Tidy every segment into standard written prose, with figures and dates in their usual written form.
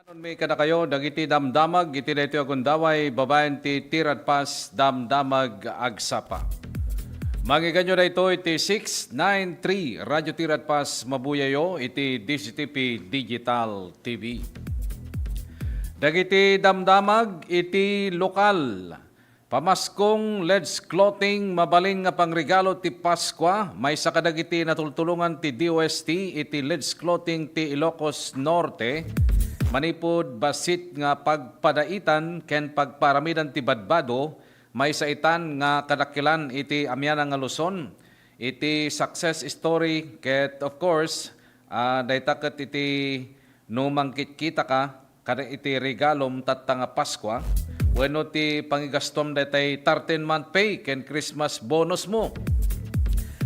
Anon may kada kayo, dagiti damdamag, iti na ito agundaway, babayan ti tirat pas damdamag agsapa. Magiganyo na ito, iti 693 Radyo Tirat Pas Mabuyayo, iti DCTP Digital TV. Dagiti damdamag, iti lokal. Pamaskong Let's Clothing, mabaling nga pangregalo ti Paskwa, may sakadagiti natultulungan ti DOST, iti Let's Clothing ti Ilocos Norte, manipod basit nga pagpadaitan ken pagparamidan ti badbado, may saitan nga kadakilan iti amyana nga Luzon, iti success story ket of course, daytaket iti numangkit-kita ka, kada iti regalom tatta nga Paskwa, wenno ti pangigastom daytay 13-month pay ken Christmas bonus mo.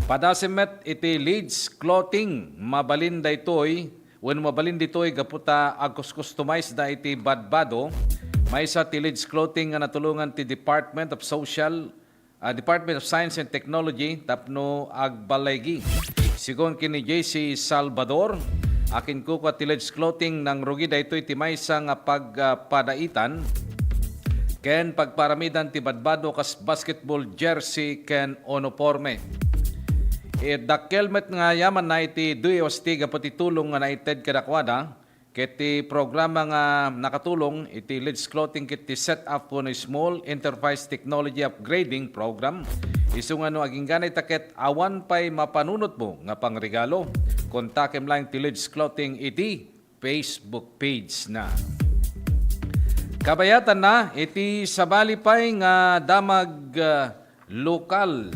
Padasimet iti Leeds Clothing, mabalin daytoy, wenno mabalin ditoy gaputa agos customize da iti badbado, may sa ti Leeds Clothing nga natulungan ti Department of Science and Technology tapno agbalaygi. Sigon kini JC Salvador, akin ko ti Leeds Clothing nang rugi daytoy ti maysa nga pagpadaitan ken pagparamidan ti badbado kas basketball jersey ken uniforme. Dakkelmet nga yaman na iti DOST gapati tulong nga naited kadakwada ket ti programa nga nakatulong iti Leeds Clothing ket ti set up po na Small Enterprise Technology Upgrading Program. Isu nga no aging ganay taket awan pay mapanunot mo nga pangregalo. Kontakem lang ti Leeds Clothing iti Facebook page na. Kabayatan na iti sabali pay nga damag lokal.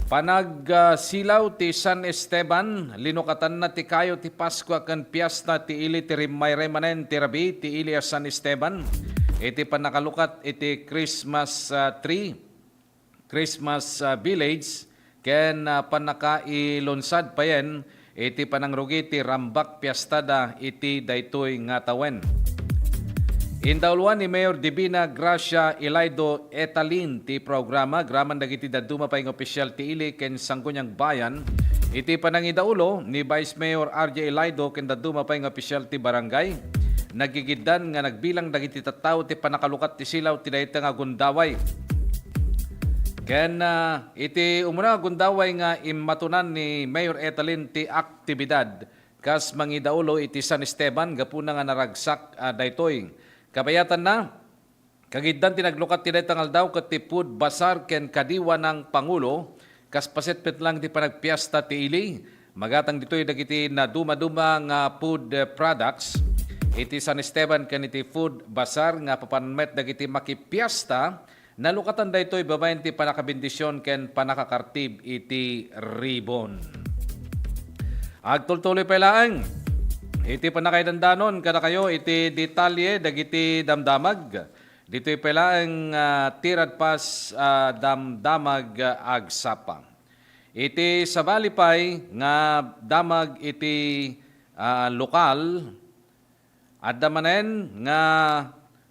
Panagsilaw ti San Esteban, linukatan na ti kayo ti Paskwa kan piyesta ti ili ti may remanen ti rabi ti ili San Esteban. Iti panakalukat iti Christmas tree, Christmas village, ken panakailonsad pa yen, iti panangrugi ti rambak piyestada iti daytoy nga tawen. Indauluan ni Mayor Divina Gracia Elaido Etalin ti programa graman dagiti daduma pay ng opisyal ti ili ken sanggunyang bayan. Iti panangidaulo ni Vice Mayor RJ Elaido ken daduma pay ng opisyal ti barangay. Nagigiddan nga nagbilang dagiti tattao ti panakalukat ti silaw ti dayta nga gundaway. Ken iti umuna gundaway nga imatunan ni Mayor Etalin ti aktibidad kas mangidaulo iti San Esteban gapuna nga naragsak daytoy. Kabayatan na, kagiddan tinaglukat ti daytang aldaw ket ti food basar ken kadiwa ng Pangulo, kas pasitpit lang ti panagpiesta ti ili, magatang ditoy dagiti na duma-duma nga food products, iti San Esteban ken iti food basar nga papanmet dagiti makipiesta, nalukatan daytoy babayen ti panakabendisyon ken panakakartib iti ribbon. Agtultuloy pa laang. Iti panakaidandanon kada kayo iti detalye dagiti damdamag. Dito'y pala ang tirad pas damdamag agsapa. Iti sabalipay nga damag iti lokal at damanen nga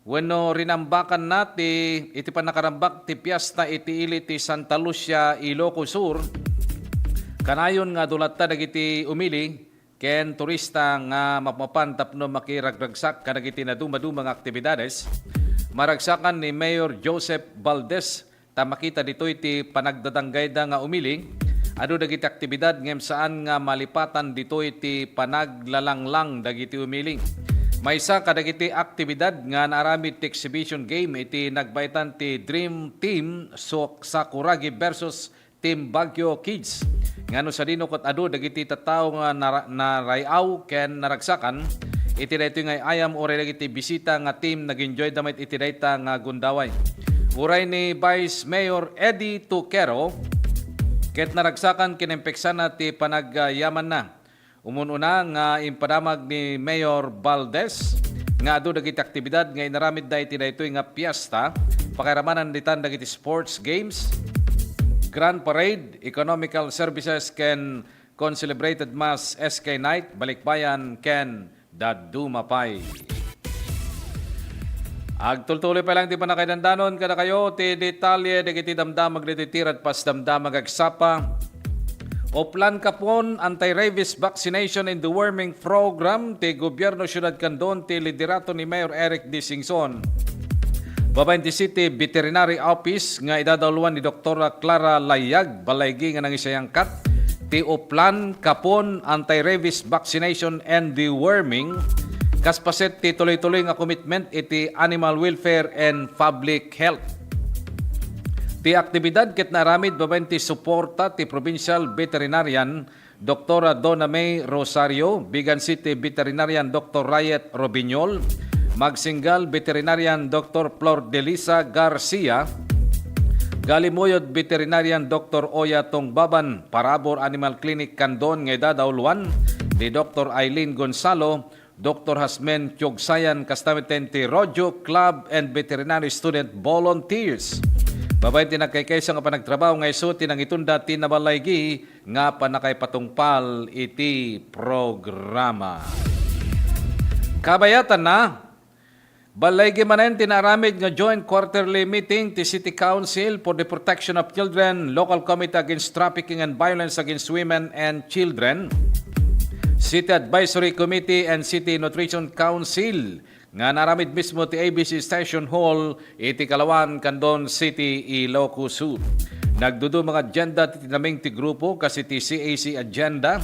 wenno rinambakan nati iti panakarambak ti piyesta iti ili ti Santa Lucia Ilocos Sur. Kanayon nga dulatta dagiti umili ken turista nga mapapan tapno makiragragsak kadagiti na duma-duma nga aktibidades. Maragsakan ni Mayor Joseph Valdez ta makita dito iti panagdadanggayda nga umili. Adu dagiti aktibidad ngem saan nga malipatan dito iti panaglalanglang dagiti umili. Maysa kadagiti aktibidad nga naaramid ti exhibition game iti nagbaitan ti Dream Team sa Kuragi versus Team Baguio Kids. Ngano sa dinukot adu dagiti tattao nga narayaw ken naragsakan iti daytoy nga ayam oray dagiti bisita nga team nag-enjoy damit iti dayta nga gundaway. Uray ni Vice Mayor Eddie Tuquero ket naragsakan kinempeksan na ti panagyaman na. Umununa nga impadamag ni Mayor Valdez nga adu dagiti aktibidad nga inaramid iti daytoy nga piyesta pakiramanan ditan dagiti sports games, Grand Parade, Economical Services ken Concelebrated Mass SK Night, Balikbayan ken Dadumapay. Agtultuloy pa lang ti panakaidandanon kada kayo ti detalye dagiti damdamag diti tirad pas damdamag agsapa. O plan kapon anti-rabies vaccination and deworming program ti Gobyerno Syudad Candon ti liderato ni Mayor Eric D. Singson. Babayin ti City Veterinary Office nga idadawluan ni Dr. Clara Layag balaygi nga nang isayangkat ti o plan kapon anti-rabies vaccination and deworming kaspaset ti tuloy-tuloy nga commitment iti animal welfare and public health. Ti aktibidad ket naramid babayin ti suporta ti Provincial Veterinarian Dr. Donna May Rosario, Bigan City Veterinarian Dr. Riet Robiñol, Magsingal Veterinarian Dr. Flor Delisa Garcia, Galimuyod Veterinarian Dr. Oya Tongbaban, Parabor Animal Clinic Candon nga idadawluan ni Dr. Eileen Gonzalo, Dr. Hasmen Tiogsayan kastamiten ti Rojo Club and Veterinary Student Volunteers. Babay tinagkaykaysa nga panagtrabaho nga iso tinang itunda tinabalaygi nga panakay patungpal iti programa. Kabayatan na, balaygi manen tinaramid nga joint quarterly meeting ti City Council for the Protection of Children, Local Committee Against Trafficking and Violence Against Women and Children, City Advisory Committee and City Nutrition Council nga naramid mismo ti ABC Station Hall iti Kalawan, Candon City, Ilocos Sur. Nagdudu mga agenda ti tinaming ti grupo kasi ti CAC agenda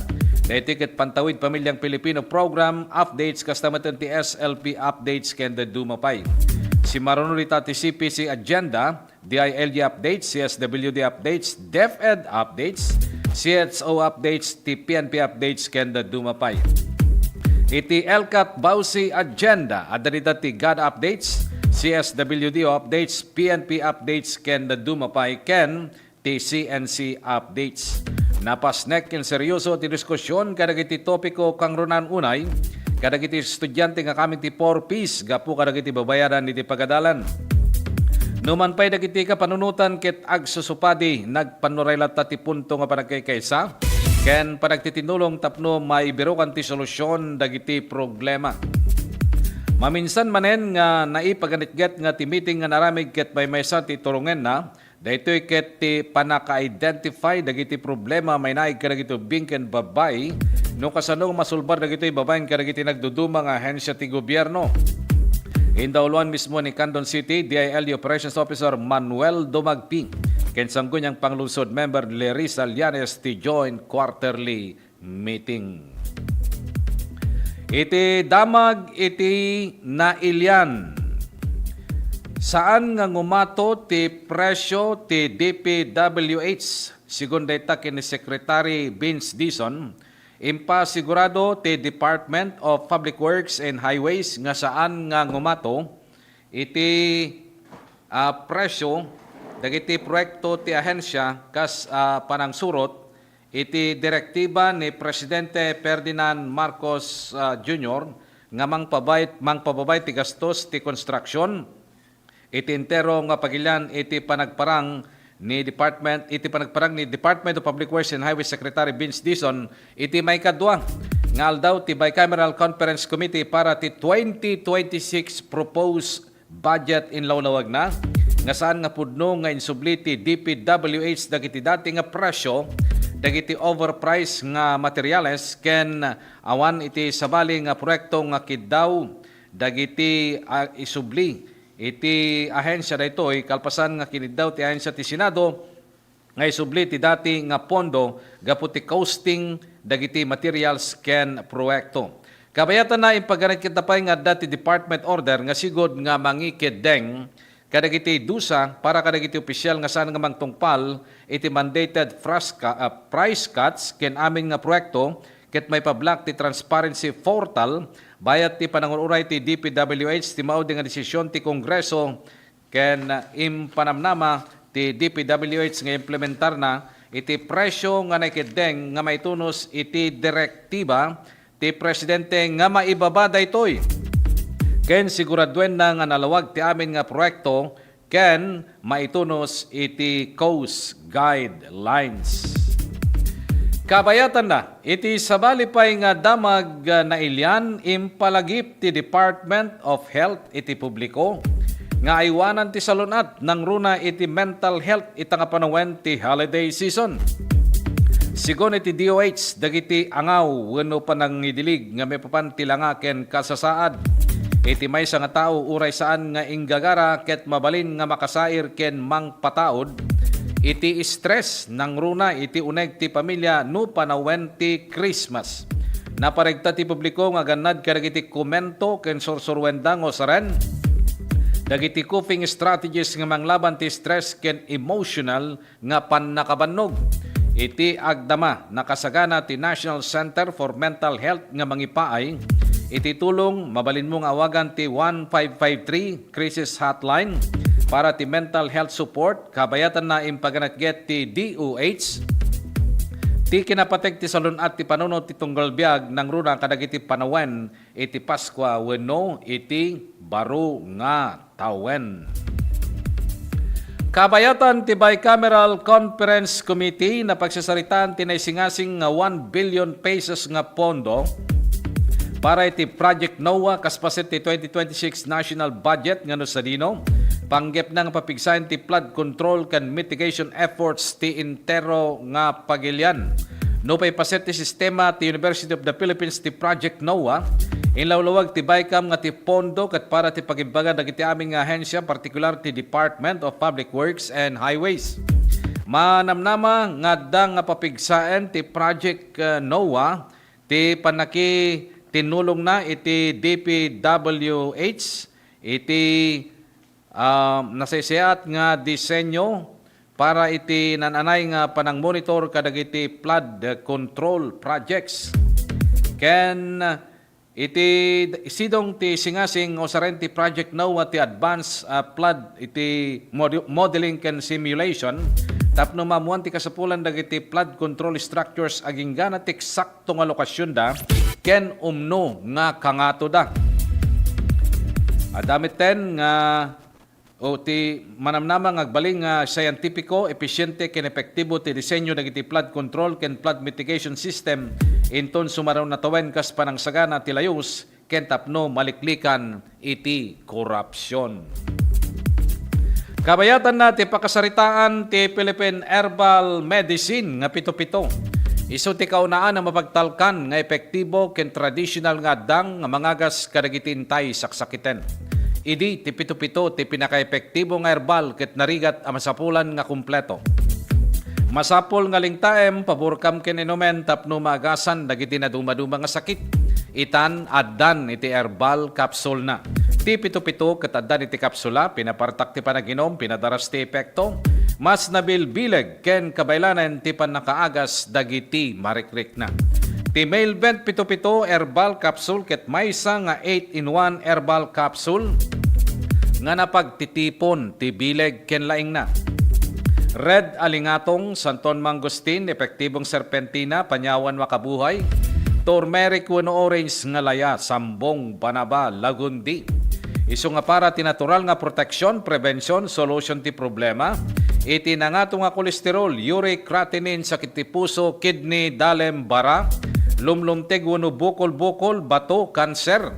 na itiket Pantawid Pamilyang Pilipino Program updates kastamatan ti SLP updates kenda dumapay. Si Marunurita ti CPC agenda, DILG updates, CSWD updates, DepEd updates, CHO updates, ti PNP updates kenda dumapay. Iti LCAT Bausi agenda, adarita ti GAD updates, CSWD updates, PNP updates, ken dumapay ken ti CNC updates. Napasnek ken seryoso ti diskusyon kadagiti topiko kang runan unay, kadagiti estudyante nga kami ti 4Ps, gapu kadagiti babayaran iti pagadalan. Numan pay dagiti ka panunutan ket agsusupadi nagpanuraylat ti punto nga panagkaykaysa ken panagtitinulong tapno maibirukan ti solusyon dagiti problema. Maminsan manen nga naipaganitget nga ti meeting nga naramig ket may maysa ti turungen na daytoy ket ti panaka-identify dagiti problema may naig kadagiti bingken babay no kasano masulbar dagiti babaen kadagiti nagduduma nga ahensya ti gobyerno. Indawluan mismo ni Candon City DILG Operations Officer Manuel Dumagping ken sanggunyang panglusod member Lerisa Llanes ti joint quarterly meeting. Iti damag iti nailyan. Saan nga ngumato ti presyo ti DPWH sigun dayta ni Secretary Vince Dizon, impasigurado ti Department of Public Works and Highways nga saan nga ngumato iti presyo dagiti proyekto ti ahensya kas panang surot iti direktiba ni Presidente Ferdinand Marcos Jr. nga mangpababay ti gastos ti construction iti entero nga pagilyan iti panagparang ni Department of Public Works and Highways Secretary Vince Dizon iti may kadwa nga aldaw ti Bicameral Conference Committee para ti 2026 proposed budget in lawlawag na nga saan nga pudno nga insubli ti DPWH dagiti dati nga presyo dagiti overpriced nga materyales ken awan iti sabali nga proyekto nga kiddaw dagiti isubli iti ahensya daytoy kalpasan nga kiniddaw ti ahensya ti Senado nga isubli ti dati nga pondo gapu ti costing dagiti materials ken proyekto. Kabayatan na impaganet kita pay nga dati department order nga sigod nga mangikedeng kadagiti dusa para kadagiti opisyal nga saan nga mangtungpal iti mandated price cuts ken amin nga proyekto ket may pablock ti transparency portal bayat ti panangunuray ti DPWH ti maudi nga desisyon ti Kongreso ken impanamnama ti DPWH nga implementar na iti presyo nga naikideng nga maitunos iti direktiba ti Presidente nga maibaba daytoy. Ken siguraduen na nga nalawag ti amin nga proyekto ken maitunos iti Coast Guidelines. Kabayatan na, iti sabali pay nga damag na ilyan impalagip ti Department of Health iti publiko nga aywanan ti salunat ng runa iti mental health ita nga panunwen ti holiday season. Sigon iti DOH dagiti angaw wenno panangidilig nga may papantilanga ken kasasaad. Iti maysa nga tao uray saan nga inggagara ket mabalin nga makasair ken mangpataod. Iti stress nang runa iti uneg ti pamilya no panawen ti Christmas. Naparegta ti publiko nga ganad kadagiti komento ken sursurwendang osaren. Dagiti coping strategies nga manglaban ti stress ken emotional nga pannakabannog. Iti agdama nakasagana ti National Center for Mental Health nga mangipaay. Iti tulong mabalin mong awagan ti 1553 crisis hotline para ti mental health support kabayatan na impaganatget ti DOH. Ti kinapateg ti salun at ti panunod ti tunggal biag nang runa kadagiti panawen iti Pasko wenno iti baro nga tawen. Kabayatan ti Bicameral Conference Committee na pagsasaritaan ti naisingasing nga 1 billion pesos nga pondo para iti Project NOAA kaspaset ti 2026 national budget nga no sa dino. Panggep nang papigsayan ti flood control can mitigation efforts ti intero nga pagilian. No pay paset ti sistema ti University of the Philippines ti Project NOAA. Inlawlawag ti Bicam nga ti pondo kat para ti pagimbagan dagiti aming ahensya, partikular ti Department of Public Works and Highways. Manamnama nga dang nga papigsaen ti Project NOAA ti panaki tinulong na iti DPWH iti nasaysayaat nga disenyo para iti nananay nga panang monitor kadagiti flood control projects. Ken iti sidong ti singasing osarenti Project NOAA ti advanced flood iti modeling ken simulation tapno mamuan ti kasapulan dagiti flood control structures aging gana ti eksakto nga lokasyon da ken umno nga kangato da. Adamit ten nga o ti manamnamang agbaling nga scientifico, epesyente ken epektibo ti disenyo dagiti flood control ken flood mitigation system inton sumaraw na tawen kas panangsagana ti layos ken tapno maliklikan iti korupsyon. Kabayatan na ti pakasaritaan ti Philippine Herbal Medicine nga pito-pito. Isu ti kaunaan nga mapagtalkan nga epektibo ken traditional nga dang nga mangagas kadagiti intay saksakiten. Idi ti pito-pito ti pinaka-epektibo nga herbal ket narigat a masapulan nga kumpleto. Masapol nga lingtaem paborkam ken inumen tapno maagasan dagiti na dumaduma nga sakit. Itan addan iti herbal capsule na. Ti pito-pito ket addan iti kapsula pinapartak ti panaginom pinadaras ti epekto. Mas nabilbileg ken kabaylanen ti panakaagas dagiti marikrik na. Ti Mailvent pito-pito herbal capsule ket maysa nga 8-in-1 herbal capsule nga napagtitipon ti bileg ken laing na. Red alingatong santon mangustin epektibong serpentina panyawan makabuhay. Turmeric wenno orange nga laya sambong banaba lagundi. Isu nga para ti natural nga proteksyon, prevention, solution ti problema. Iti nangato nga kolesterol, uric, creatinine, sakit ti puso, kidney, dalem, bara, lumlumteg wenno bukol-bukol, bato, kanser.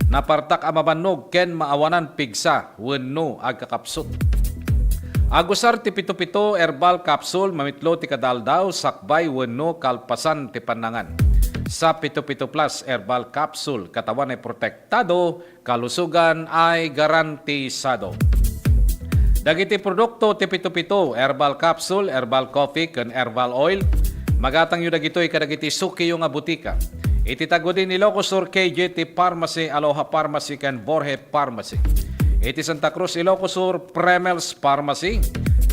Napartak amabanog ken maawanan pigsa wenno agkakapsut. Agusar ti pito-pito herbal capsule mamitlo ti kadaldaw sakbay wenno kalpasan ti panangan. Sa pito-pito plus herbal capsule katawan ay protektado, kalusugan ay garantisado. Dagiti produkto ti pito-pito, herbal capsule, herbal coffee, ken herbal oil. Magatang yu dagitoy kadagiti suki yung abutika. Iti tagudin ni Ilocosur KJT Pharmacy, Aloha Pharmacy, ken Borhe Pharmacy. Iti Santa Cruz Ilocosur Premels Pharmacy,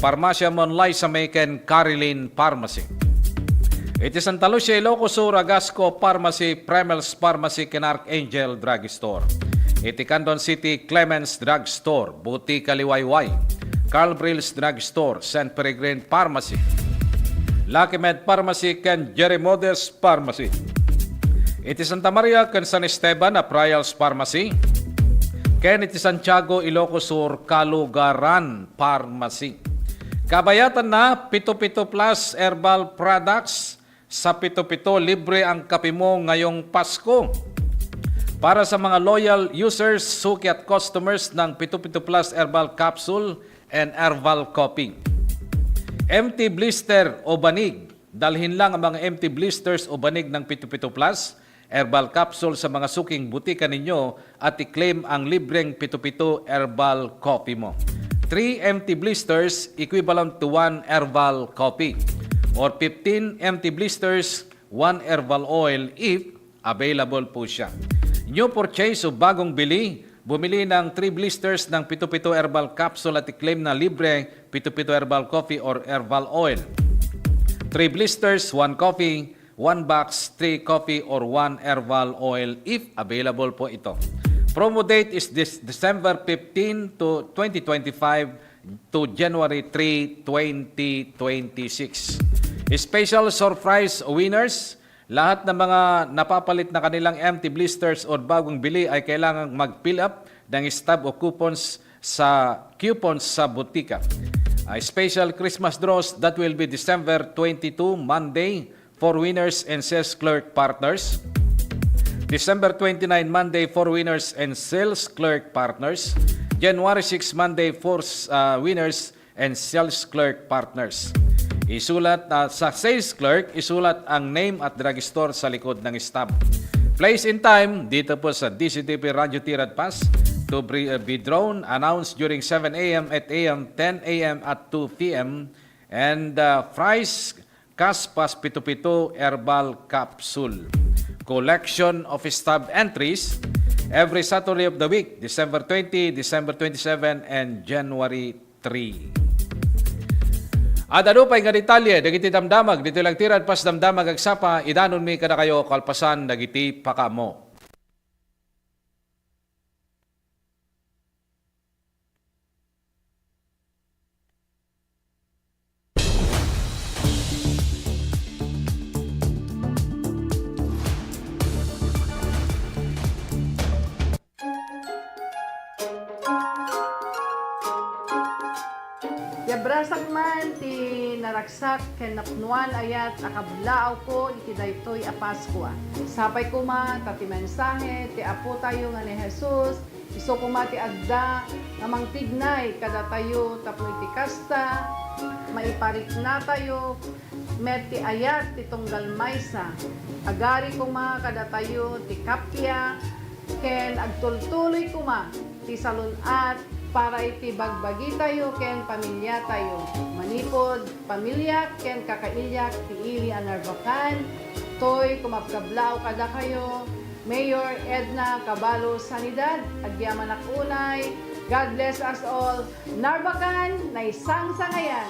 Parmasya Monlay sa Ken Carilin Pharmacy. Iti Santa Lucia Ilocosur Agasco Pharmacy, Premels Pharmacy, ken Archangel Drug Store. Iti Candon City Clemens Drug Store, Buti Kaliwayway, Carl Brills Drug Store, St. Peregrine Pharmacy, Lucky Med Pharmacy, ken Jerimodes Pharmacy. Iti Santa Maria ken San Esteban Aprayals Pharmacy, ken iti Santiago Ilocosur Kalugaran Pharmacy. Kabayatan na pito-pito plus herbal products. Sa pito-pito libre ang kape mo ngayong Pasko. Para sa mga loyal users, suki at customers ng pito-pito plus herbal capsule and herbal coffee. Empty blister o banig dalhin lang ang mga empty blisters o banig ng Pito-Pito Plus Herbal Capsule sa mga suking butika ninyo at i-claim ang libreng Pito-Pito Herbal Coffee mo. 3 empty blisters equivalent to 1 herbal coffee or 15 empty blisters, 1 herbal oil if available po siya. New purchase o bagong bili, bumili ng 3 blisters ng Pito-Pito Herbal Capsule at i-claim na libre Pito-Pito Herbal Coffee or Herbal Oil. 3 blisters, 1 coffee, 1 box, 3 coffee or 1 herbal oil if available po ito. Promo date is this December 15 to 2025 to January 3, 2026. Special surprise winners, lahat ng mga napapalit na kanilang empty blisters o bagong bili ay kailangang mag-fill up ng stub o coupons sa butika. Special Christmas draws that will be December 22, Monday, for winners and sales clerk partners. December 29, Monday, for winners and sales clerk partners. January 6, Monday, for winners and sales clerk partners. Isulat sa sales clerk, isulat ang name at drugstore sa likod ng stub. Place in time, dito po sa DCTV Radyo Tirad Pass, to be drawn, announced during 7 a.m., 8 a.m., 10 a.m. at 2 p.m. And price, Kaspas Pito-Pito Herbal Capsule. Collection of stub entries every Saturday of the week, December 20, December 27, and January 3. At ano pa nga detalye, dagiti damdamag, dito lang tirad pas damdamag agsapa, idanon mi kada kayo kalpasan, dagiti pakamo. Yabrasak man ti naraksak ken napnuan ayat akablaaw ko iti daytoy a Pasko. Sapay ko ma tati mensahe ti apo tayo nga ni Jesus. Iso ko ma ti adda nga mangtignay kada tayo tapno iti kasta maiparik na tayo met ti ayat ti tunggal maysa. Agari ko ma kada tayo ti kapya ken agtultuloy ko ma ti salunat para iti bagbagi tayo ken pamilya tayo. Manipod pamilya ken kakailyak ti ili anarbakan. Toy kumapkablao kada kayo. Mayor Edna Cabalo Sanidad, agyaman akunay. God bless us all. Narbakan na isang sangayan.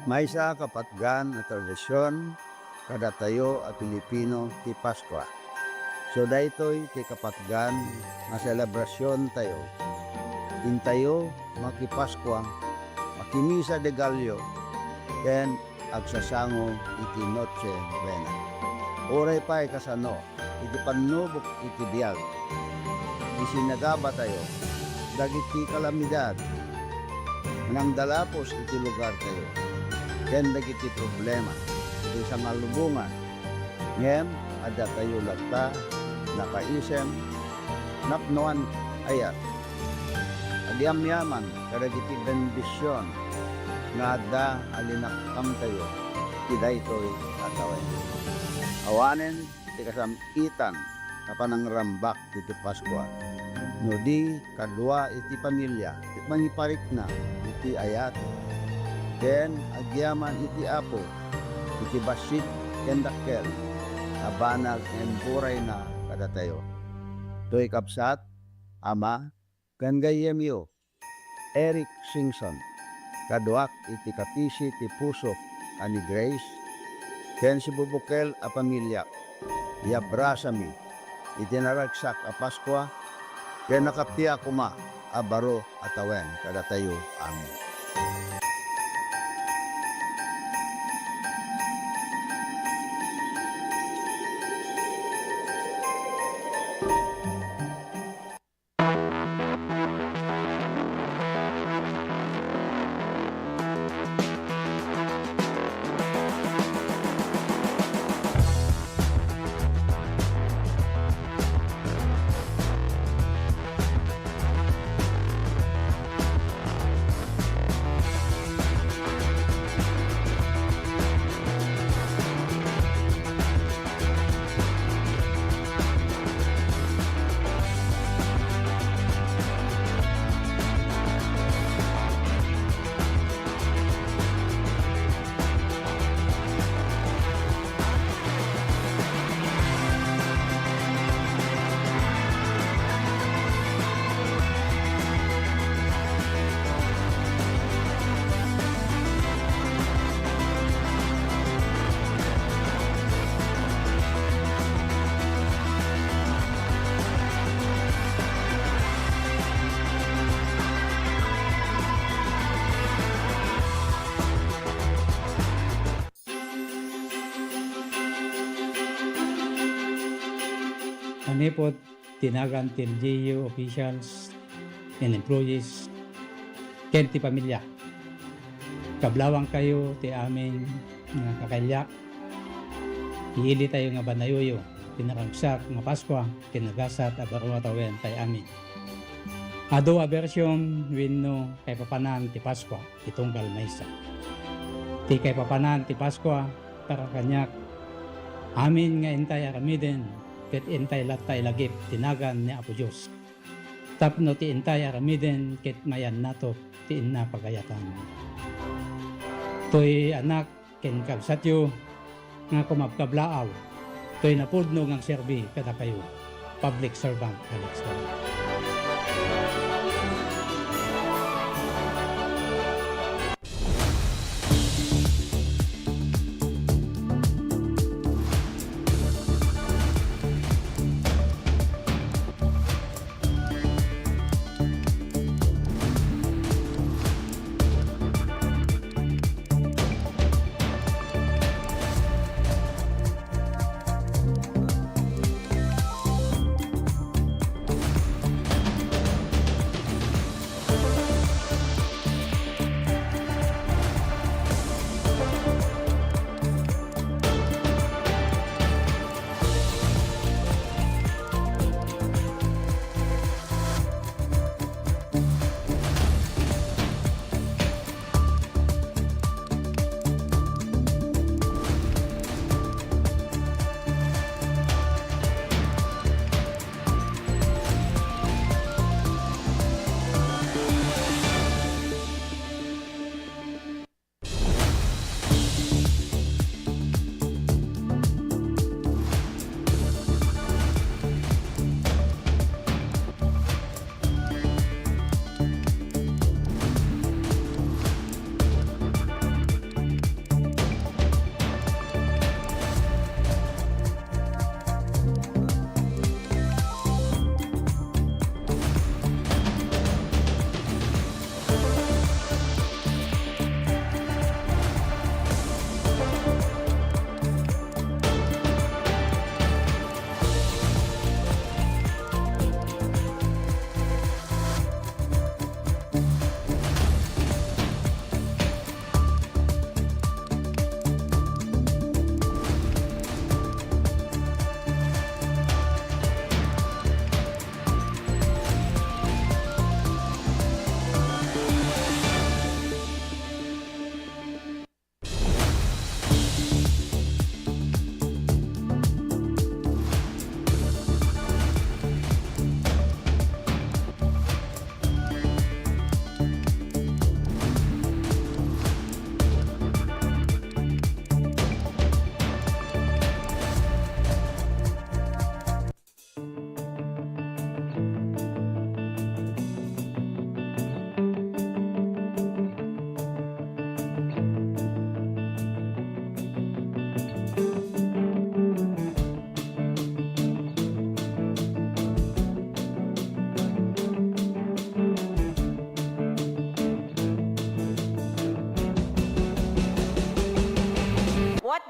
May isa kapatgan na tradisyon kada tayo at Pilipino ti Paskwa. So daytoy ti kapatgan na selebrasyon tayo. Intayo makipaskwa, makimisa de Gallo, ken agsasango iti Noche Buena. Oray pa'y kasano, iti panubok iti biyag. Isinagaba tayo, dagiti kalamidad, nang dalapos iti lugar tayo. Ken dagiti problema iti sangalubungan. Ngem adda tayo latta nakaisem napnuan ayat agyam-yaman kadagiti bendisyon nga adda alinakam tayo ti daytoy atawen. Awanen ti kasamitan na panangrambak iti Pasko. No di kadua iti pamilya iti mangiparik na iti ayat. Ken agyaman iti apo iti basit ken dakkel abanag en buray na kadatayo. Toy kapsat ama ken gayemyo Eric Singson kaduak iti kapisi ti puso ani Grace ken si bubukel a pamilya yabrasami iti naragsak a Paskwa ken nakaptiya kuma a baro atawen kadatayo. Amen. Kami po tinagan LGU officials and employees ken ti pamilya. Kablawang kayo ti aming nga kakalya. Iili tayo nga banayoyo, pinaragsak nga Paskwa, kinagasat a baro atawen tay amin. Ado a bersyon wenno kay papanan ti Paskwa, itunggal maysa. Ti kay papanan ti Paskwa, para kanyak amin nga intay aramiden, ket intay latay lagip tinagan ni Apo Diyos. Tapno ti intay aramiden ket mayan nato ti inna pagayatan. Toy anak ken kabsatyo nga kumabkablaaw. Toy napudno ngang serbi kada kayo. Public servant Alex Galan.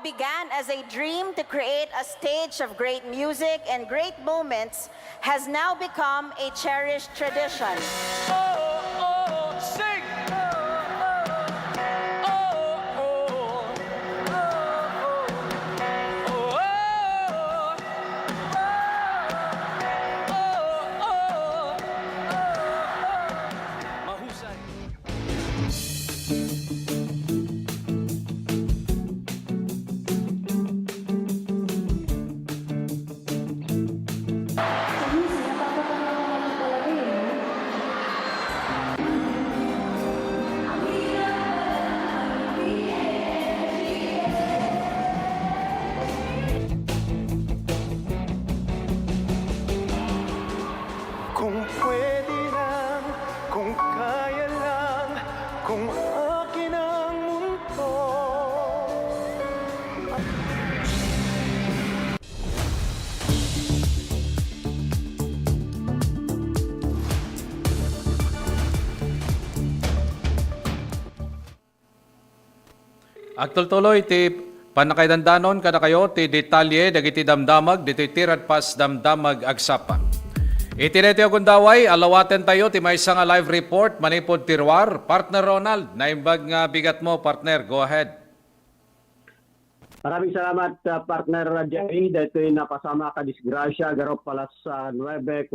began as a dream to create a stage of great music and great moments has now become a cherished tradition. Kung pwede lang, kung kaya lang, kung akin ang mundo. Agtultuloy ti panakaidandanon kada kayo ti detalye dagiti damdamag diti tirad pas damdamag agsapa. Iti neto yung daway, alawaten tayo ti may isang live report manipod tirwar. Partner Ronald, naimbag nga bigat mo partner, go ahead. Maraming salamat, partner Jerry. Dito yung napasama ka disgrasya, garop palas sa 9:45.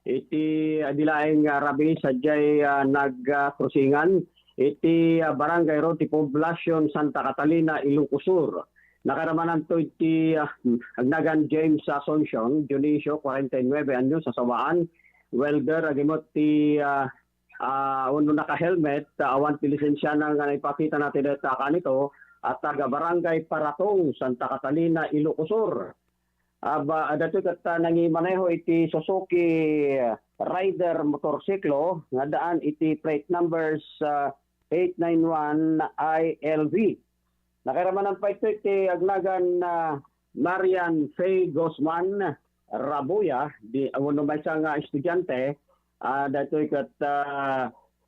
Iti adilaeng rabi sadyay nagkrusingan. Iti barangay road, ti Poblacion, Santa Catalina, Ilocosur. Nakaramanan to iti Agnagan James Asuncion, Dionisio, 49 anyo, sa Sawaan. Welder, agimot ti uno naka-helmet, awan ti lisensya na nga ipakita natin dito kanito, at taga barangay Paratong, Santa Catalina, Ilocosur. Dato kat nangimaneho iti Suzuki Rider motorsiklo, nga daan iti plate numbers 891 ILV. Nakiramanan pa ito iti Agnagan Marian Faye Guzman Rabuya, di uno may isang estudyante, dato kat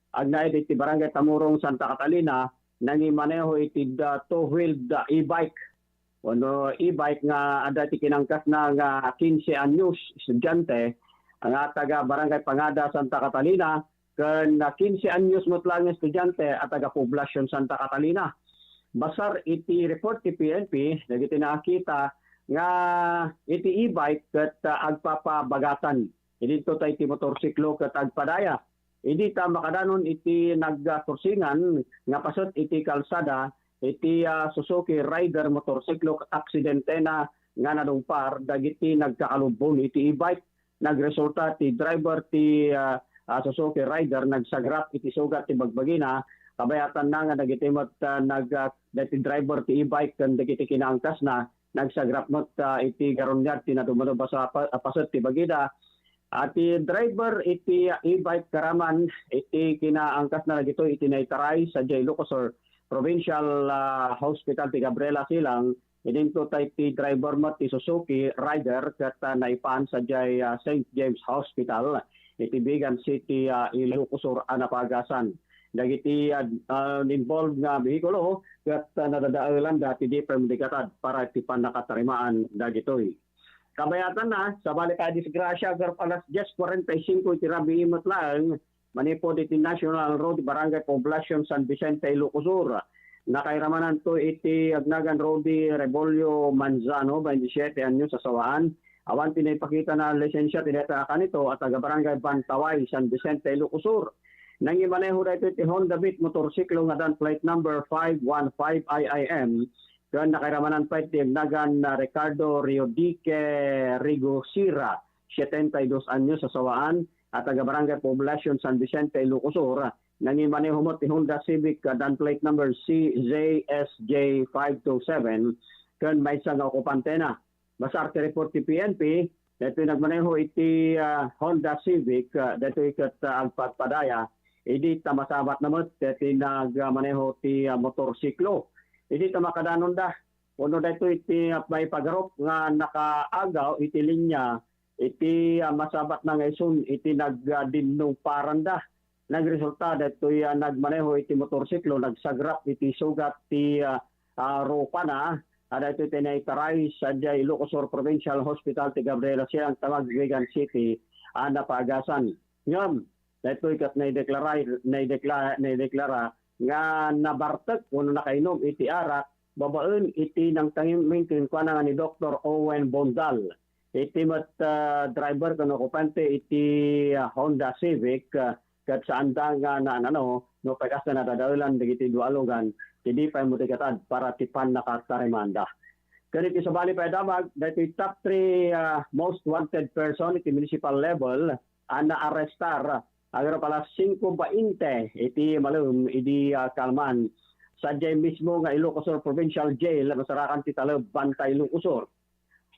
agnay iti barangay Tamurong, Santa Catalina, nangimaneho iti two-wheeled e-bike. Uno e-bike nga dati kinangkas na nga 15 anyos estudyante, ang taga barangay Pangada, Santa Catalina, kan 15 anyos mutlang estudyante at taga Poblacion, Santa Catalina. Basar iti report ti PNP, dagiti nakita nga iti e-bike kat agpapabagatan. Idito tayo iti motorsiklo kat agpadaya. Idi ta makadanon iti nagkursingan nga pasot iti kalsada iti Suzuki Rider motorsiklo kat aksidente na nga nadungpar dagiti nagkakalubon iti e-bike. Nagresulta ti driver ti Suzuki Rider nagsagrap iti sugat ti bagbagina. Kabayatan na nga nagitimot dati driver ti e-bike kan dagiti kinangkas na nagsagrap not iti garonyat tinadumano ba sa pasot ti bagida. At ti driver iti e-bike karaman iti kinaangkas na nagito iti naitaray sa Ilocosur Provincial Hospital ti Gabriela Silang. Idinto tay ti driver mo ti Suzuki Rider kat naipaan sa St. James Hospital iti Bigan City Ilocosur Anapagasan. Dagiti involved nga behikulo kat nadadaalan dati di permedikatad para iti panakatarimaan dagitoy. Kabayatan na sa balik ka disgrasya gar alas 10:45 iti rabi imot lang manipod iti National Road Barangay Poblacion, San Vicente, Ilocosur. Nakairamanan to iti Agnagan Rodi Rebolyo Manzano, 27 anyo sa Sawaan. Awan pinipakita na lisensya tineta kanito at taga Barangay Bantaway, San Vicente, Ilocosur. Nangimaneho dito iti Honda Beat motorsiklo nga dan plate number 515 IIM. Kaya nakiramanan pa iti Agnagan Ricardo Riodique Rigosira, 72 anyo sa Sawaan at taga Barangay Poblacion, San Vicente, Ilocosur. Nangimaneho mo ti Honda Civic dan plate number CJSJ 527. Kaya may isang okupante na. Basar ti report ti PNP, dito nagmaneho iti Honda Civic, dito ikat agpadpadaya. Idi tamasabat naman, dito nagmaneho ti motorsiklo. Idi tamakadanon da. Uno dito iti may pagarop nga nakaagaw iti linya, iti masabat na ngayon, iti nagdinong paranda. Nagresulta dito nagmaneho iti motorsiklo, nagsagrap iti sugat ti rupa na. Ada ito tinaytaray sa Ilocos Sur Provincial Hospital ti Gabriela Silang Tawag, Vigan City, napaagasan. Ngayon, dito ikat naideklara nga nabartag kung nakainom iti arak, babaen iti nang tangimingkin ko na ni Dr. Owen Bondal. Iti mat driver kano kupante iti Honda Civic kat saan nga na no pagkas na nadadalan digiti dualogan hindi pa mo tikatad para tipan nakatarimanda. Kani ti sabali pa damag dito top 3 most wanted person iti municipal level na arrestar agro pala 5:20 iti malum idi kalman sadya mismo nga Ilocos Sur Provincial Jail masarakan ti Talab Bantay Ilocos Sur.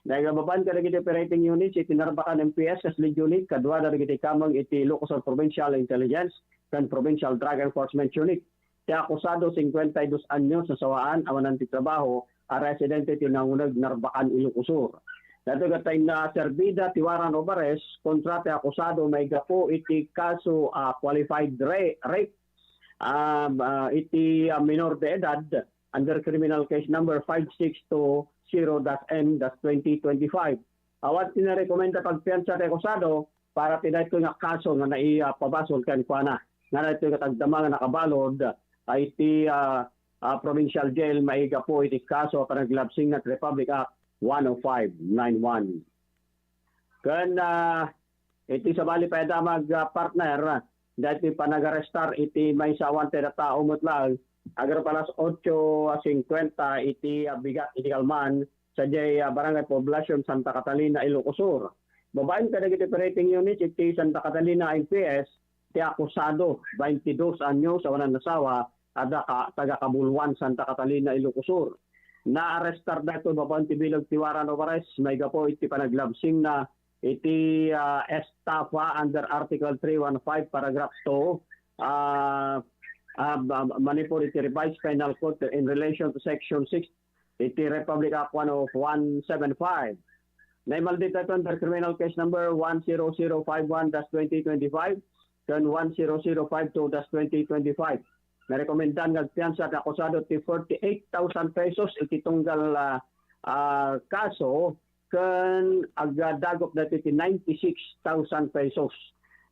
Nagababan ka iti operating units iti Narbacan MPS Kaslig Unit kadwa na iti kamang iti Ilocos Sur Provincial Intelligence kan Provincial Drug Enforcement Unit. Ti akusado 52 anyos sa sawaan awanan ti trabaho a residente ti nangunag Narbacan Ilocos Sur. Dato gatay na serbida ti Waran Obares kontra ti akusado may gapo iti kaso qualified rape iti minor de edad under criminal case number 5620-N-2025. Awat tinarekomenda pagpiansa ti akusado para tinayto nga kaso nga naipabasol kan kuana. Nga ito katagdama nga nakabalod ay iti provincial jail maiga po iti kaso panaglabsing at Republic Act 10591. Kan iti sabali pa damag partner dahil panagarestar iti may sawanted na tao mutlag agar palas 8:50 iti bigat iti kalman sa Barangay Poblacion Santa Catalina Ilocos Sur. Babaeng kadagiti operating unit iti Santa Catalina MPS ti akusado 22 anyos sa wanan nasawa ada taga Kabulwan Santa Catalina Ilocos Sur. Na-arrestar dito babaeng ti bilog ti Waran Obares may gapo iti panaglabsing na iti estafa under Article 315 Paragraph 2 Manipur iti revised penal code in relation to section 6 iti Republic Act 10175. Naimaldita ito under criminal case number 10051-2025 dan 10052-2025. Narekomendan nagpiansa at akusado ti 48,000 pesos iti tunggal kaso kan agdagop dati ti 96,000 pesos.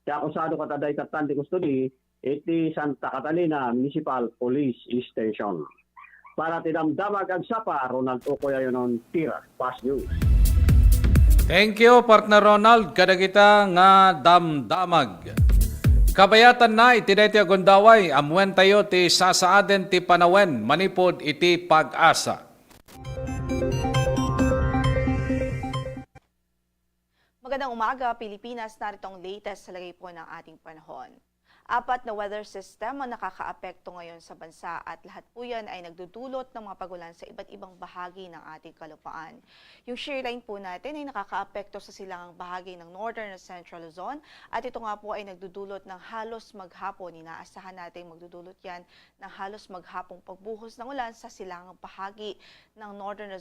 Ti akusado kataday katan ti custody iti Santa Catalina Municipal Police Station. Para tinamdamag ang sapa, Ronald Ocoy ayon Tira, Fast News. Thank you, partner Ronald. Kada kita nga damdamag. Kabayatan na iti dayti agundaway, amwen tayo ti sasaaden ti panawen, manipod iti pag-asa. Magandang umaga, Pilipinas. Narito ang latest sa lagay po ng ating panahon. 4 na weather system ang nakakaapekto ngayon sa bansa at lahat po yan ay nagdudulot ng mga pagulan sa iba't ibang bahagi ng ating kalupaan. Yung shear line po natin ay nakakaapekto sa silangang bahagi ng Northern at Central Luzon at ito nga po ay nagdudulot ng halos maghapon. Inaasahan natin magdudulot yan ng halos maghapong pagbuhos ng ulan sa silangang bahagi ng Northern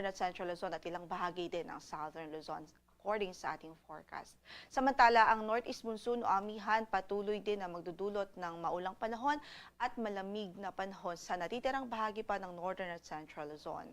at Central Luzon at ilang bahagi din ng Southern Luzon, according sa ating forecast. Samantala, ang Northeast Monsoon o amihan patuloy din na magdudulot ng maulang panahon at malamig na panahon sa natitirang bahagi pa ng Northern at Central Luzon.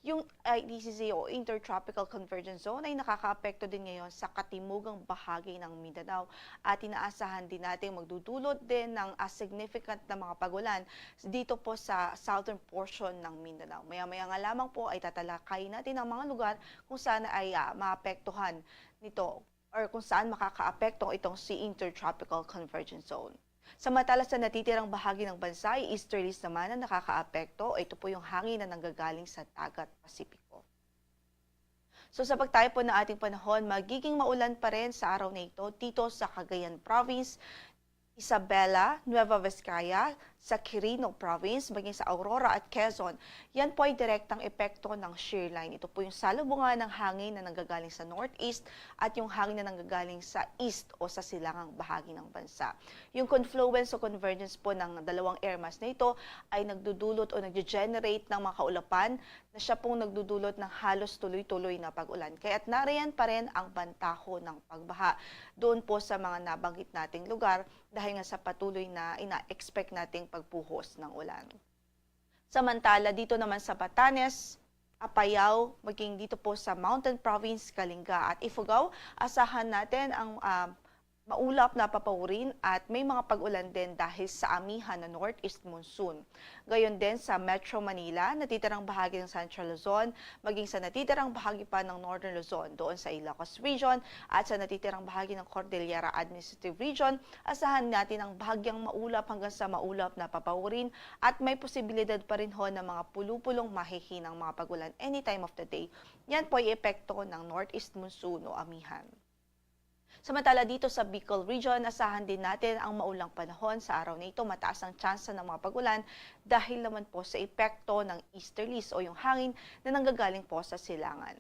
Yung IDCZ o Intertropical Convergence Zone ay nakakaapekto din ngayon sa katimugang bahagi ng Mindanao at inaasahan din natin magdudulot din ng significant na mga pagulan dito po sa southern portion ng Mindanao. Maya-maya nga lamang po ay tatalakay natin ang mga lugar kung saan ay maapektuhan nito or kung saan makakaapekto itong si Intertropical Convergence Zone. Samantala sa natitirang bahagi ng bansa ay easterlies naman na nakakaapekto. Ito po yung hangin na nanggagaling sa dagat Pasipiko. So sa pagtayo po ng ating panahon, magiging maulan pa rin sa araw na ito dito sa Cagayan Province, Isabela, Nueva Vizcaya, sa Quirino Province, maging sa Aurora at Quezon. Yan po ay direktang epekto ng shear line. Ito po yung salubungan ng hangin na nanggagaling sa northeast at yung hangin na nanggagaling sa east o sa silangang bahagi ng bansa. Yung confluence o convergence po ng dalawang air mass na ito ay nagdudulot o nag-generate ng mga kaulapan na siya pong nagdudulot ng halos tuloy-tuloy na pag-ulan. Kaya't nariyan pa rin ang bantaho ng pagbaha doon po sa mga nabanggit nating lugar dahil nga sa patuloy na ina-expect nating pagbuhos ng ulan. Samantala, dito naman sa Batanes, Apayao, maging dito po sa Mountain Province, Kalinga at Ifugao, asahan natin ang maulap na papawurin at may mga pag-ulan din dahil sa amihan na northeast monsoon. Gayon din sa Metro Manila, natitirang bahagi ng Central Luzon, maging sa natitirang bahagi pa ng Northern Luzon doon sa Ilocos Region at sa natitirang bahagi ng Cordillera Administrative Region, asahan natin ang bahagyang maulap hanggang sa maulap na papawurin at may posibilidad pa rin ho ng mga pulupulong mahihinang mga pag-ulan any time of the day. Yan po ay epekto ng northeast monsoon o amihan. Samantala dito sa Bicol Region, asahan din natin ang maulang panahon. Sa araw na ito, mataas ang tsansa ng mga pag-ulan dahil naman po sa epekto ng easterlies o yung hangin na nanggagaling po sa silangan.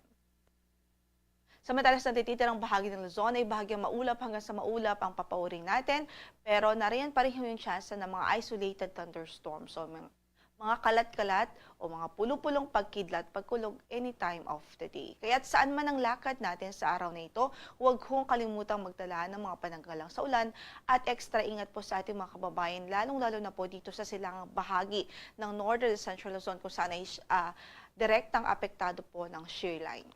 Samantala sa natitirang bahagi ng Luzon ay bahagyang maulap hanggang sa maulap ang papauring natin, pero nariyan pa rin yung tsansa ng mga isolated thunderstorms. So mga kalat-kalat o mga pulupulong pagkidlat, pagkulog any time of the day. Kaya't saan man ang lakad natin sa araw na ito, huwag hong kalimutang magdala ng mga pananggalang sa ulan at extra ingat po sa ating mga kababayan, lalong-lalo na po dito sa silangang bahagi ng Northern Central Luzon kung saan ay direktang apektado po ng shear line.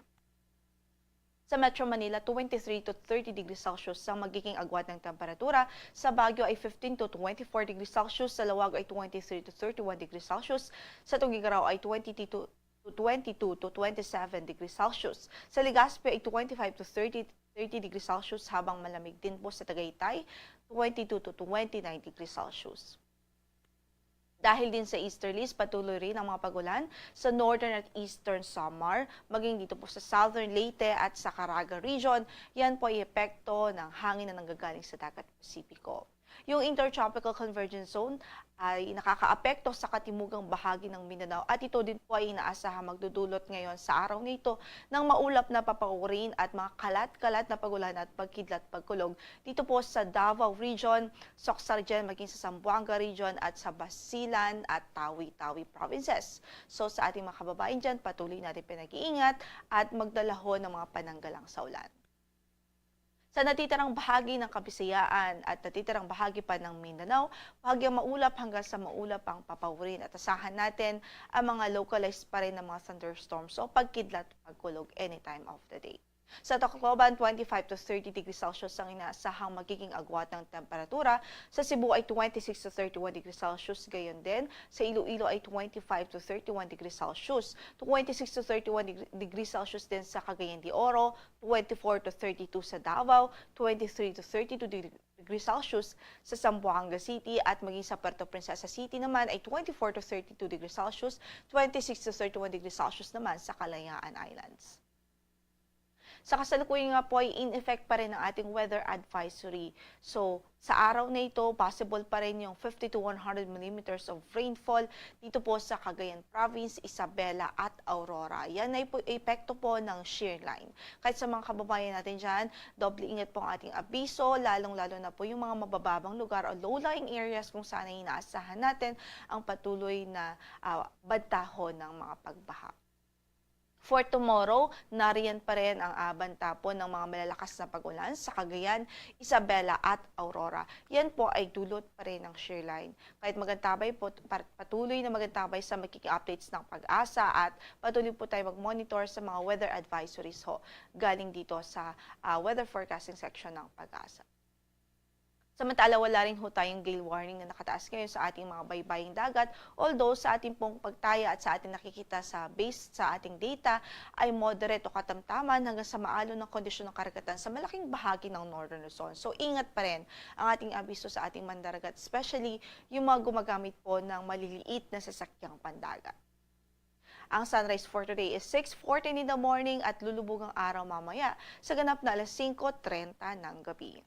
Sa Metro Manila, 23 to 30 degrees Celsius ang magiging agwat ng temperatura. Sa Baguio ay 15 to 24 degrees Celsius. Sa Laoag ay 23 to 31 degrees Celsius. Sa Tugigaraw ay 22 to 27 degrees Celsius. Sa Legazpi ay 25 to 30 degrees Celsius habang malamig din po sa Tagaytay, 22 to 29 degrees Celsius. Dahil din sa easterlies, patuloy rin ang mga pagulan sa northern at eastern Samar, maging dito po sa southern Leyte at sa Caraga region. Yan po ay epekto ng hangin na nanggagaling sa dagat Pasipiko. Yung Intertropical Convergence Zone ay nakakaapekto sa katimugang bahagi ng Mindanao at ito din po ay inaasahang magdudulot ngayon sa araw na ito ng maulap na papaurin at mga kalat-kalat na pagulan at pagkidlat pagkulog dito po sa Davao Region, Soxargen, maging sa Zamboanga Region at sa Basilan at Tawi-Tawi Provinces. So sa ating mga kababayan dyan, patuloy natin pinag-iingat at magdala ho ng mga pananggalang sa ulan. Sa natitirang bahagi ng Kabisayaan at natitirang bahagi pa ng Mindanao, bahagyang maulap hanggang sa maulap ang papawurin at asahan natin ang mga localized pa rin ng mga thunderstorms o pagkidlat pagkulog anytime of the day. Sa Tacloban, 25 to 30 degrees Celsius ang inaasahang magiging agwat ng temperatura. Sa Cebu ay 26 to 31 degrees Celsius. Gayon din, sa Iloilo ay 25 to 31 degrees Celsius. 26 to 31 degrees Celsius din sa Cagayan de Oro, 24 to 32 sa Davao, 23 to 32 degrees Celsius sa Zamboanga City at maging sa Puerto Princesa City naman ay 24 to 32 degrees Celsius, 26 to 31 degrees Celsius naman sa Kalayaan Islands. Sa kasalukuyan nga po ay in effect pa rin ang ating weather advisory. So, sa araw na ito, possible pa rin yung 50 to 100 millimeters of rainfall dito po sa Cagayan Province, Isabela at Aurora. Yan ay po epekto po ng shear line. Kahit sa mga kababayan natin dyan, doble ingat po ang ating abiso, lalong-lalo na po yung mga mabababang lugar o low-lying areas kung saan ay inaasahan natin ang patuloy na bantahon ng mga pagbaha. For tomorrow, nariyan pa rin ang banta po ng mga malalakas na pag-ulan sa Cagayan, Isabela at Aurora. Yan po ay dulot pa rin ng shear line. Kahit magantabay po, patuloy na magantabay sa magiging updates ng Pag-asa at patuloy po tayo mag-monitor sa mga weather advisories ho galing dito sa weather forecasting section ng Pag-asa. Samantala, wala rin ho tayong gale warning na nakataas ngayon sa ating mga baybaying dagat. Although sa ating pong pagtaya at sa ating nakikita sa base sa ating data ay moderate o katamtaman hanggang sa maalon ng kondisyon ng karagatan sa malaking bahagi ng Northern Luzon. So ingat pa rin ang ating abiso sa ating mandaragat, especially yung mga gumagamit po ng maliliit na sasakyang pandagat. Ang sunrise for today is 6:14 in the morning at lulubog ang araw mamaya sa ganap na alas 5:30 ng gabi.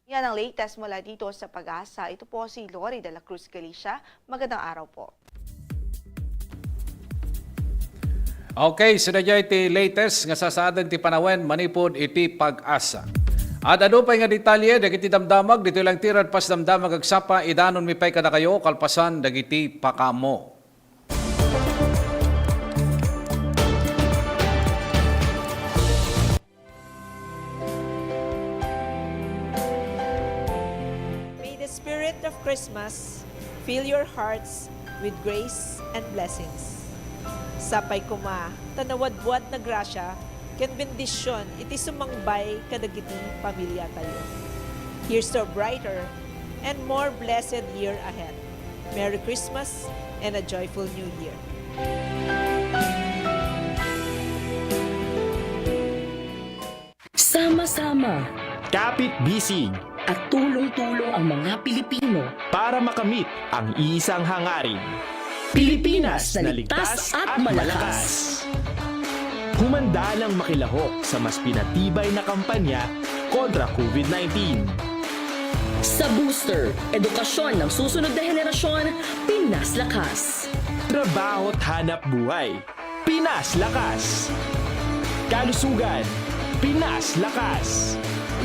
Yan ang latest mula dito sa Pag-asa. Ito po si Lori de la Cruz Galicia. Magandang araw po. Okay, sinadya iti latest nga sasaadan ti panawen manipod iti Pag-asa. At ano pa nga detalye dagiti damdamag dito lang tirad pas damdamag agsapa idanon mi pay kada kayo kalpasan dagiti pakamo. Of Christmas, fill your hearts with grace and blessings. Sapay kuma, tanawad-buad na grasya, ken bendisyon, iti sumangbay kadagiti pamilya tayo. Here's to a brighter and more blessed year ahead. Merry Christmas and a joyful New Year. Sama-sama Kapit-bisig at tulong-tulong ang mga Pilipino. para makamit ang isang hangarin. Pilipinas na ligtas at malakas. Humanda ng makilahok sa mas pinatibay na kampanya kontra COVID-19. Sa booster, edukasyon ng susunod na henerasyon, Pinas Lakas. Trabaho at hanap buhay, Pinas Lakas. Kalusugan, Pinas Lakas.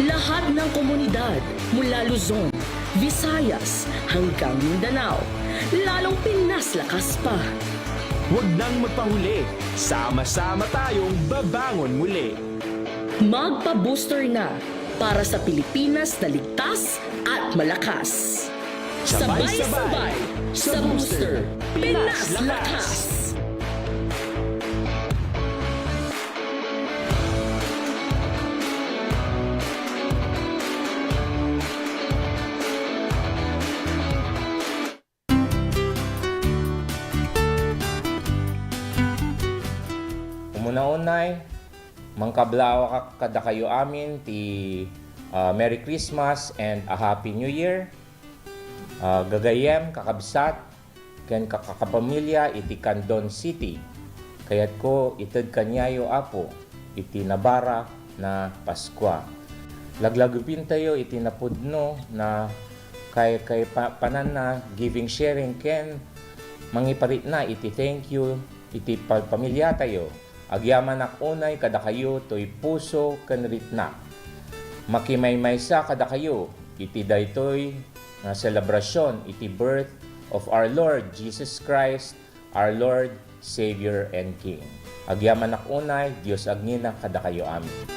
Lahat ng komunidad mula Luzon, Visayas hanggang Mindanao, lalong Pinas Lakas pa. Huwag nang magpahuli, sama-sama tayong babangon muli. Magpa-booster na para sa Pilipinas na ligtas at malakas. Sabay-sabay sa booster, Pinas Lakas. Una-unay, mangkablaw kada kayo amin ti Merry Christmas and a Happy New Year. Gagayem, kakabsat, ken kakapamilya iti Candon City. Kayat ko ited kanyayo apo iti nabara na Paskwa. Laglagupin tayo iti napudno na kay panan na giving sharing ken mangiparit na iti thank you iti pamilya tayo. Agyaman unay kada kayo to'y puso ken ritna. Makimay-maysa kada kayo iti daytoy nga selebrasyon iti birth of our Lord Jesus Christ, our Lord, Savior, and King. Agyaman unay, Dios agnina kada kayo amin.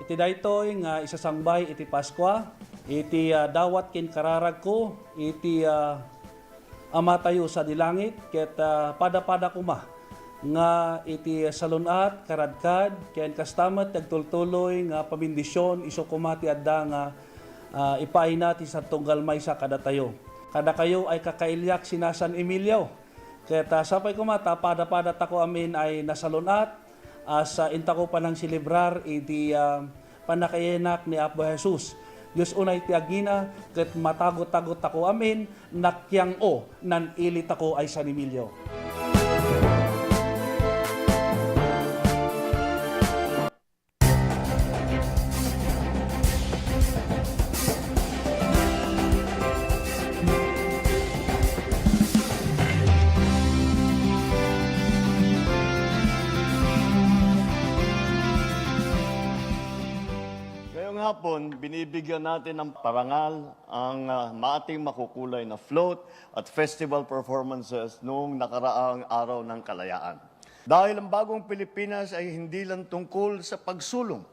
Iti daytoy nga isasangbay iti Paskwa, iti dawat ken kararag ko, iti ama tayo sa dilangit, ket pada-pada kuma nga iti salunat, karadkad, ken kastamat nagtultuloy nga pamindisyon, iso kumati adda nga ipaay natin sa tunggal may sa kada tayo. Kada kayo ay kakailyak sina San Emilio. Ket sapay kumata, pada-pada tako amin ay nasalunat, sa intako pa ng silibrar iti panakayenak ni Apo Jesus. Diyos unay tiagina ket matagot-tagot ako amin nakyang o nan ilit ako ay San Emilio. Hapon, binibigyan natin ng parangal ang maating makukulay na float at festival performances noong nakaraang araw ng kalayaan. Dahil ang bagong Pilipinas ay hindi lang tungkol sa pagsulong.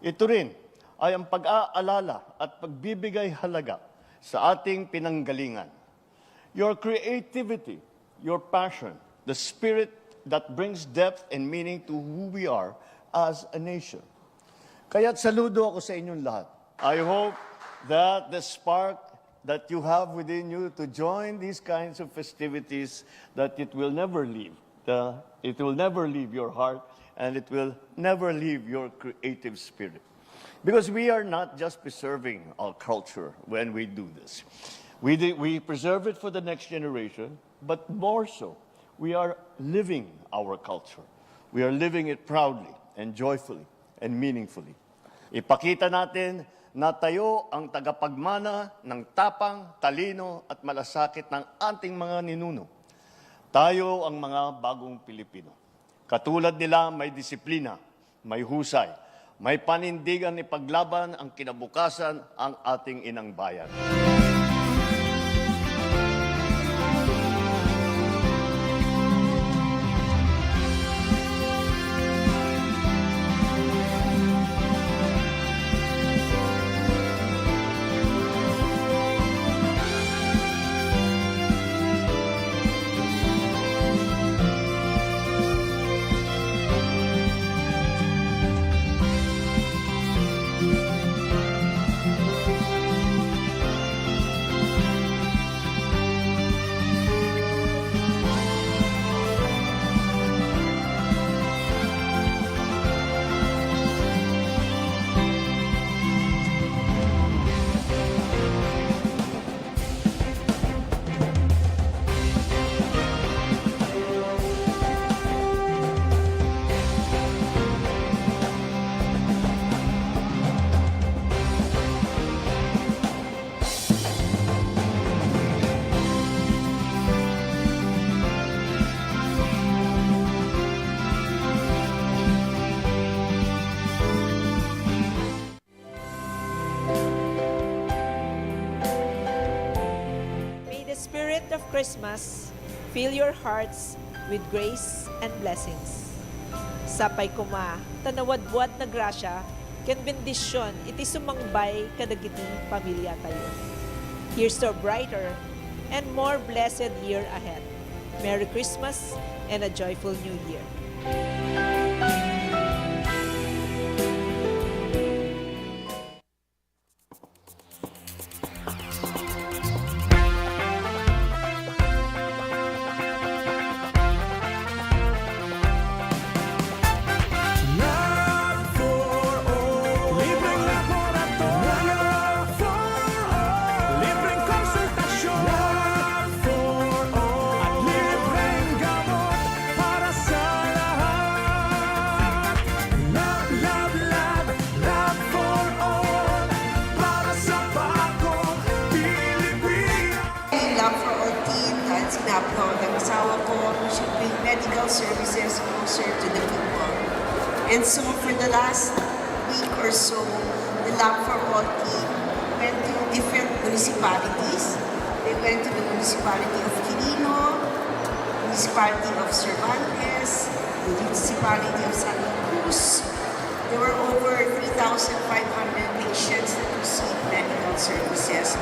Ito rin ay ang pag-aalala at pagbibigay halaga sa ating pinanggalingan. Your creativity, your passion, the spirit that brings depth and meaning to who we are as a nation. Kaya't saludo ako sa inyong lahat. I hope that the spark that you have within you to join these kinds of festivities, that it will never leave. It will never leave your heart, and it will never leave your creative spirit. Because we are not just preserving our culture when we do this. We preserve it for the next generation, but more so, we are living our culture. We are living it proudly and joyfully and meaningfully. Ipakita natin na tayo ang tagapagmana ng tapang, talino at malasakit ng ating mga ninuno. Tayo ang mga bagong Pilipino. Katulad nila, may disiplina, may husay, may panindigan ipaglaban ang kinabukasan ang ating inang bayan. Of Christmas, fill your hearts with grace and blessings. Sapay kuma, tanawad-buad na grasya, ken bendisyon, iti sumangbay kadagiti pamilya tayo. Here's to a brighter and more blessed year ahead. Merry Christmas and a joyful New Year. Medical services closer to the people. And so for the last week or so, the Love for All team went to different municipalities. They went to the municipality of Quirino, municipality of Cervantes, the municipality of Santa Cruz. There were over 3,500 patients that received medical services.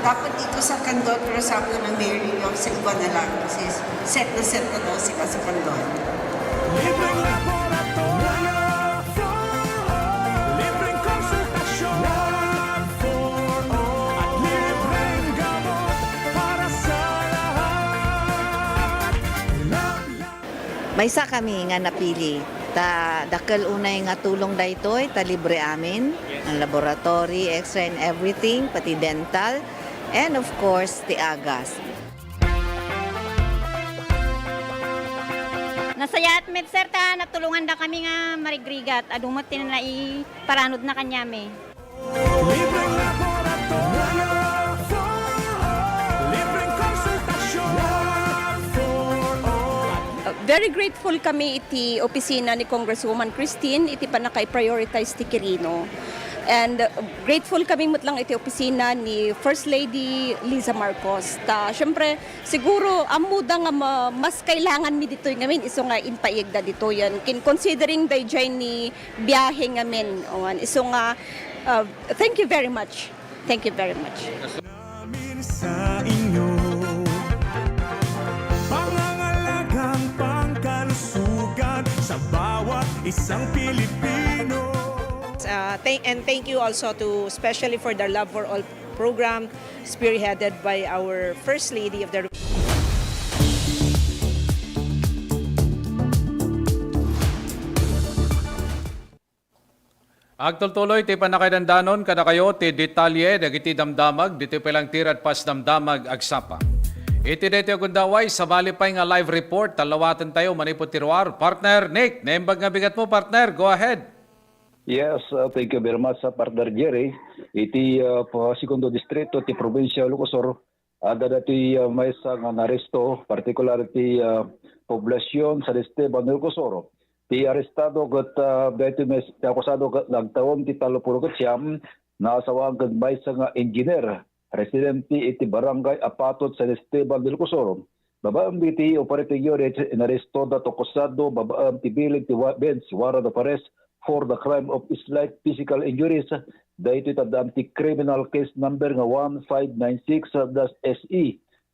Dapat dito sa Candon, pero sabi ng Mayor yung sa iba na lang kasi set na daw sila sa Candon. Libreng laboratorio libreng konsultasyon for all, at libreng gamot para sa lahat. Maysa kami nga napili. Dakal unay nga tulong daytoy, ta libre amin ang laboratory, X-ray and everything, pati dental. And of course, the agas. Nasayat med sir ta natulungan da kami nga marigrigat adumot tin na iparanod na kanyame. Libreng laboratorio libreng konsultasyon for all. Very grateful kami iti opisina ni Congresswoman Christine iti panakay-prioritize ti Quirino. And grateful kami lang iti opisina ni First Lady Liza Marcos. Syempre, siguro amuda nga mas kailangan mi dito ngamin iso nga inpaigda dito yan. Considering dayjay ni biyahe ngamin. Iso nga, thank you very much. Thank you very much. Sa inyo, pangangalagang pangkalusugan sa bawat isang Pilipino. And thank you also to, especially for the Love for All program, spearheaded by our First Lady of the Agtultuloy ti panakaidandanon kada kayo ti detalye dagiti damdamag dito pelang tirad pas damdamag agsapa. Iti dito gundaway sa malipay nga live report talawatan tayo manipot tiruar. Partner Nick, naimbag nga bigat mo partner, go ahead. Yes, thank you very much partner Jerry. Iti segundo distrito ti probinsya Lucosor ada dati may nga naresto particular ti poblasyon sa Esteban Lucosor. Ti arestado kat dati may akusado nagtawon ti 39 na asawang gagmay sa nga engineer residente iti barangay Apatot sa Esteban del Cosoro. Babaam iti operating unit inaresto na tokusado babaam ti bilig ti bench warrant of arrest for the crime of slight physical injuries. Dahito itadam ti criminal case number nga 1596-SE.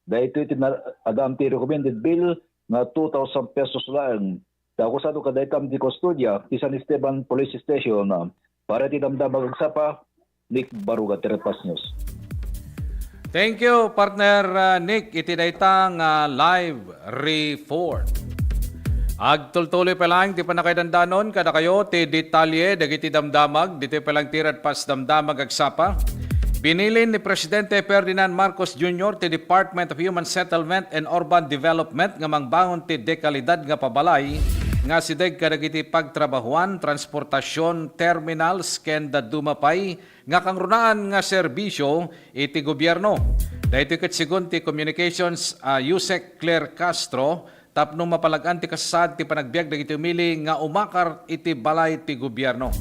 Dahito itadam ti recommended bill nga 2,000 pesos lang. Akusado kadaitam di kustodya ti San Esteban Police Station para ti damdamag agsapa. Nick Baruga, Tirad-Pas News. Thank you, partner Nick. Itinaitang live report. Agtultuloy pa lang, di pa nakaidandanon, kada kayo, ti detalye, dagiti damdamag, dito pa lang Tirad-Pas damdamag agsapa. Binilin ni Presidente Ferdinand Marcos Jr. ti Department of Human Settlement and Urban Development nga mangbangon ti dekalidad nga pabalay nga sideg kadagiti pagtrabahuan, transportasyon, terminals, ken dumapay nga kangrunaan nga serbisyo iti gobyerno. Dahito katsigon ti Communications Yusek Claire Castro tapno mapalagan ti kasad ti panagbiag dagiti umili nga umakar iti balay ti gobyerno.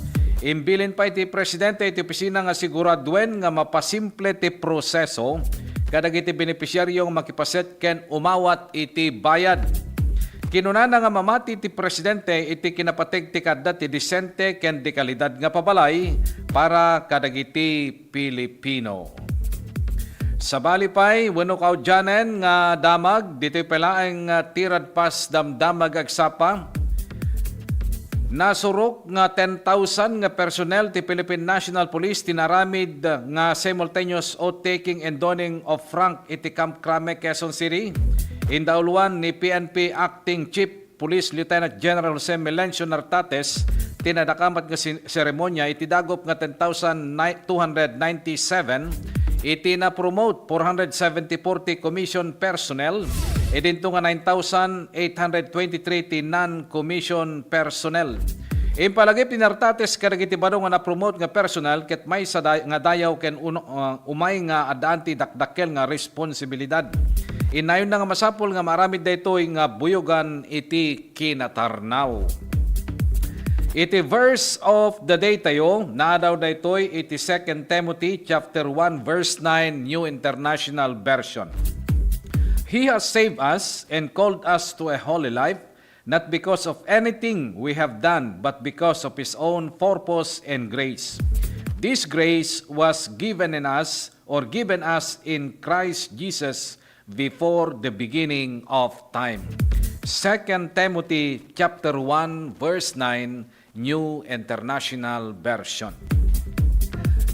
Imbilin pa iti presidente iti opisina nga siguraduen nga mapasimple ti proseso kadagiti benepisyaryong makipaset ken umawat iti bayad. Kinunana nga mamati ti presidente iti kinapateg ti kadda ti disente ken di kalidad nga pabalay para kadagiti Pilipino. Sa balipay, wenno kaudyanen nga damag dito pelaeng Tirad-Pas damdamag agsapa. Nasurok nga 10,000 nga personnel ti Philippine National Police tinaramid nga simultaneous oath-taking and donning of rank iti Camp Crame, Quezon City. Indauluan ni PNP Acting Chief Police Lieutenant General Jose Melencio Nartates tinadakamat nga seremonya iti dagop nga 10,297 iti na-promote 474 commission personnel idinto nga 9,823 ti non-commission personnel. Impalagip ni Nartates kadagiti baro nga na-promote nga personnel ket may nga dayaw ken umay nga adaan ti dakdakel nga responsibilidad. Inayon na nga masapol nga maramid daytoy nga buyogan iti kinatarnaw. Iti verse of the day tayo, naadaw daytoy iti 2 Timothy chapter 1 verse 9 New International Version. He has saved us and called us to a holy life, not because of anything we have done, but because of His own purpose and grace. This grace was given us in Christ Jesus before the beginning of time. 2 Timothy chapter 1 verse 9 New International Version.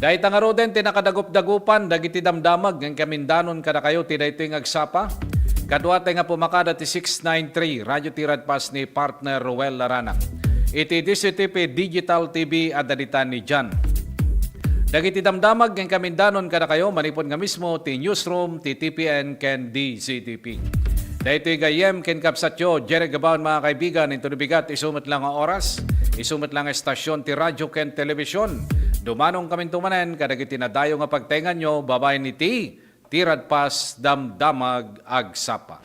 Dahil nga roden tinakadagup-dagupan dagiti damdamag ng kamindanon kada kayo tidaytoy agsapa. Kadwate nga pumakada ti 693 Radio Tirad-Pas ni partner Ruel Larana. Iti DCTP Digital TV adalitan ni John. Dagiti damdamag ng kamindanon kada kayo manipon nga mismo ti newsroom ti TPN ken DCTP. Dahito gayem ken kapsatyo Jerry Gabaon mga kaibigan into bigat isumot lang ang oras, isumot lang ang estasyon ti radyo ken telebisyon. Dumanong kami tumanen kadagiti nadayo nga pagtengan nyo babay ni Tirad-Pas damdamag agsapa.